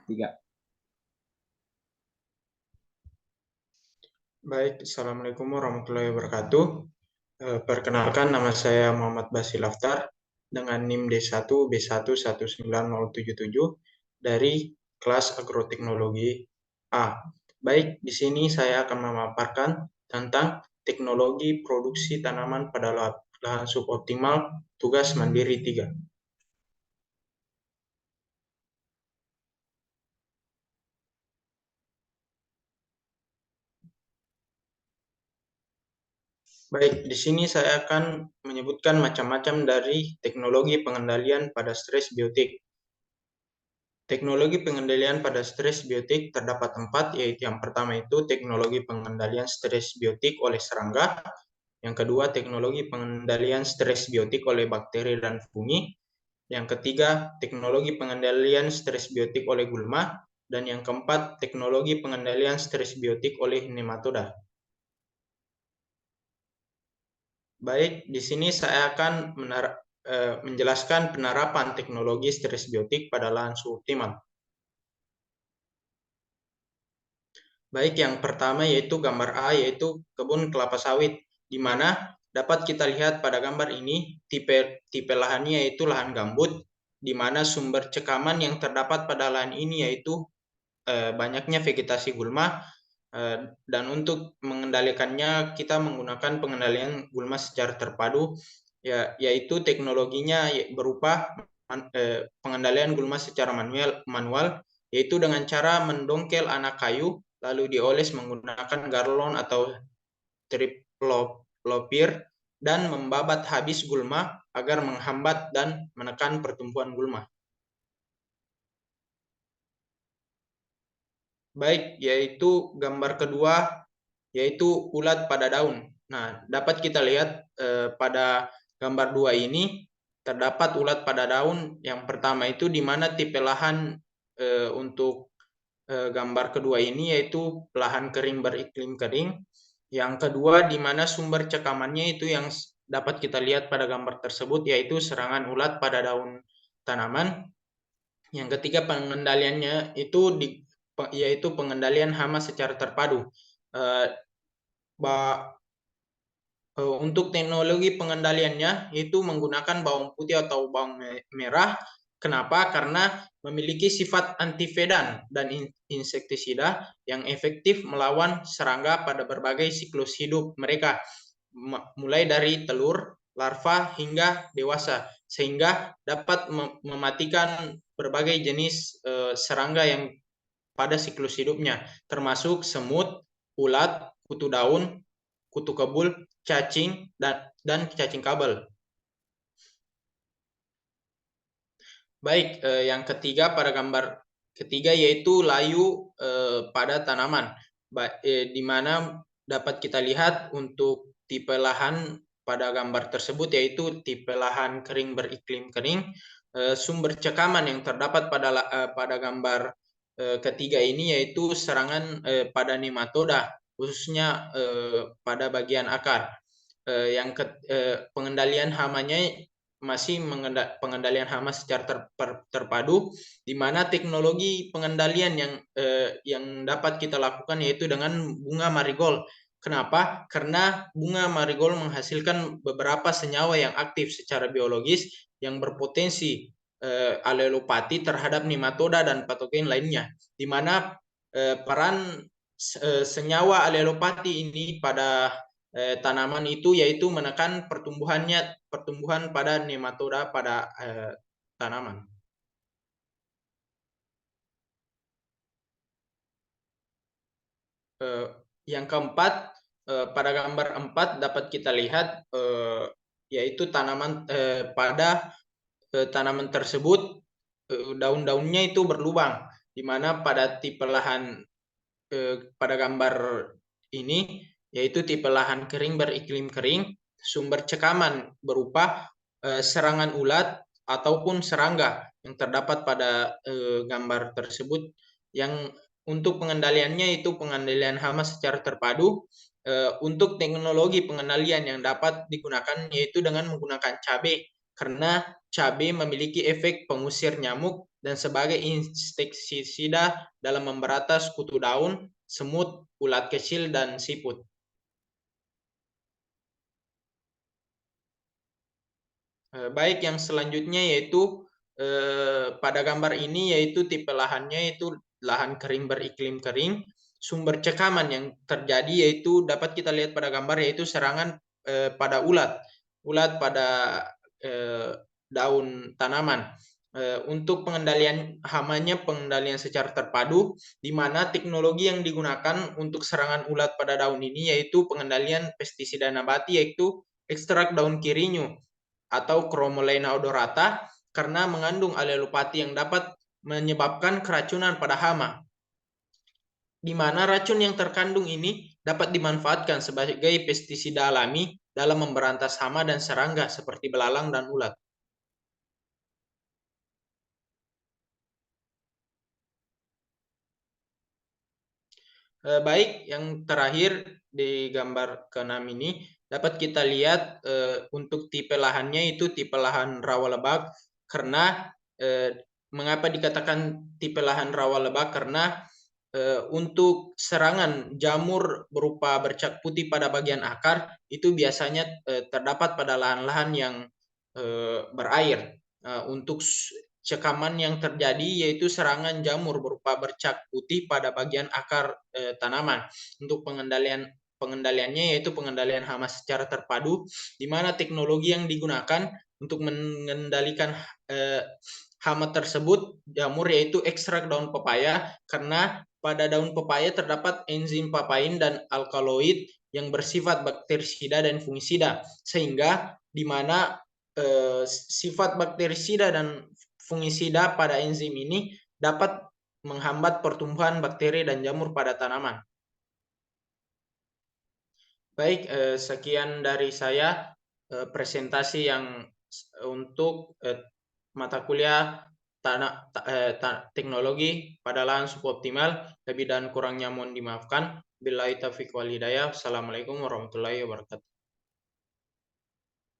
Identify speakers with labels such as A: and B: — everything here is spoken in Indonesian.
A: Tiga.
B: Baik, Assalamualaikum warahmatullahi wabarakatuh. Perkenalkan, nama saya Muhammad Basil Laftar dengan NIM D1B119077 dari kelas Agroteknologi A. Baik, di sini saya akan memaparkan tentang teknologi produksi tanaman pada lahan suboptimal tugas mandiri 3. Baik, di sini saya akan menyebutkan macam-macam dari teknologi pengendalian pada stres biotik. Teknologi pengendalian pada stres biotik terdapat 4, yaitu yang pertama itu teknologi pengendalian stres biotik oleh serangga, yang kedua teknologi pengendalian stres biotik oleh bakteri dan fungi, yang ketiga teknologi pengendalian stres biotik oleh gulma, dan yang keempat teknologi pengendalian stres biotik oleh nematoda. Baik, di sini saya akan menjelaskan penerapan teknologi stres biotik pada lahan suboptimal. Baik, yang pertama yaitu gambar A, yaitu kebun kelapa sawit, di mana dapat kita lihat pada gambar ini tipe lahannya yaitu lahan gambut, di mana sumber cekaman yang terdapat pada lahan ini yaitu banyaknya vegetasi gulma, dan untuk mengendalikannya kita menggunakan pengendalian gulma secara terpadu, yaitu teknologinya berupa pengendalian gulma secara manual, yaitu dengan cara mendongkel anak kayu lalu dioles menggunakan garlon atau triplopir dan membabat habis gulma agar menghambat dan menekan pertumbuhan gulma. Baik, yaitu gambar kedua, yaitu ulat pada daun. Nah, dapat kita lihat pada gambar 2 ini terdapat ulat pada daun. Yang pertama itu di mana tipe lahan untuk gambar kedua ini yaitu lahan kering beriklim kering. Yang kedua di mana sumber cekamannya itu yang dapat kita lihat pada gambar tersebut yaitu serangan ulat pada daun tanaman. Yang ketiga pengendaliannya itu yaitu pengendalian hama secara terpadu. Untuk teknologi pengendaliannya itu menggunakan bawang putih atau bawang merah. Kenapa? Karena memiliki sifat antivedan dan insektisida yang efektif melawan serangga pada berbagai siklus hidup mereka, mulai dari telur, larva hingga dewasa, sehingga dapat mematikan berbagai jenis serangga yang pada siklus hidupnya, termasuk semut, ulat, kutu daun, kutu kebul, cacing, dan cacing kabel. Baik, yang ketiga pada gambar ketiga yaitu layu pada tanaman, di mana dapat kita lihat untuk tipe lahan pada gambar tersebut yaitu tipe lahan kering beriklim kering. Sumber cekaman yang terdapat pada gambar ketiga ini yaitu serangan pada nematoda, khususnya pada bagian akar. Pengendalian hamanya masih pengendalian hama secara terpadu, di mana teknologi pengendalian yang dapat kita lakukan yaitu dengan bunga marigold. Kenapa? Karena bunga marigold menghasilkan beberapa senyawa yang aktif secara biologis yang berpotensi alelopati terhadap nematoda dan patogen lainnya, di mana peran senyawa alelopati ini pada tanaman itu yaitu menekan pertumbuhan pada nematoda pada tanaman. Yang keempat, pada gambar 4 dapat kita lihat yaitu tanaman pada tanaman tersebut daun-daunnya itu berlubang, di mana pada tipe lahan pada gambar ini yaitu tipe lahan kering beriklim kering, sumber cekaman berupa serangan ulat ataupun serangga yang terdapat pada gambar tersebut, yang untuk pengendaliannya itu pengendalian hama secara terpadu. Untuk teknologi pengendalian yang dapat digunakan yaitu dengan menggunakan cabai, karena cabai memiliki efek pengusir nyamuk dan sebagai insektisida dalam memberantas kutu daun, semut, ulat kecil, dan siput. Baik, yang selanjutnya yaitu pada gambar ini yaitu tipe lahannya yaitu lahan kering beriklim kering. Sumber cekaman yang terjadi yaitu dapat kita lihat pada gambar yaitu serangan pada ulat, ulat pada daun tanaman. Untuk pengendalian hamanya, pengendalian secara terpadu, di mana teknologi yang digunakan untuk serangan ulat pada daun ini yaitu pengendalian pestisida nabati yaitu ekstrak daun kirinyu atau Chromolena odorata karena mengandung alelopati yang dapat menyebabkan keracunan pada hama, di mana racun yang terkandung ini dapat dimanfaatkan sebagai pestisida alami dalam memberantas hama dan serangga seperti belalang dan ulat. Baik, yang terakhir di gambar ke-6 ini dapat kita lihat untuk tipe lahannya itu tipe lahan rawa lebak karena mengapa dikatakan tipe lahan rawa lebak karena untuk serangan jamur berupa bercak putih pada bagian akar itu biasanya terdapat pada lahan-lahan yang berair. Untuk cekaman yang terjadi yaitu serangan jamur berupa bercak putih pada bagian akar tanaman. Untuk pengendaliannya yaitu pengendalian hama secara terpadu, di mana teknologi yang digunakan untuk mengendalikan hama tersebut jamur yaitu ekstrak daun pepaya, karena pada daun pepaya terdapat enzim papain dan alkaloid yang bersifat bakterisida dan fungisida, sehingga di mana sifat bakterisida dan fungisida pada enzim ini dapat menghambat pertumbuhan bakteri dan jamur pada tanaman. Baik, sekian dari saya presentasi yang untuk mata kuliah teknologi pada lahan suboptimal. Lebih dan kurangnya mohon dimaafkan. Billahi taufiq wal hidayah. Assalamualaikum warahmatullahi wabarakatuh.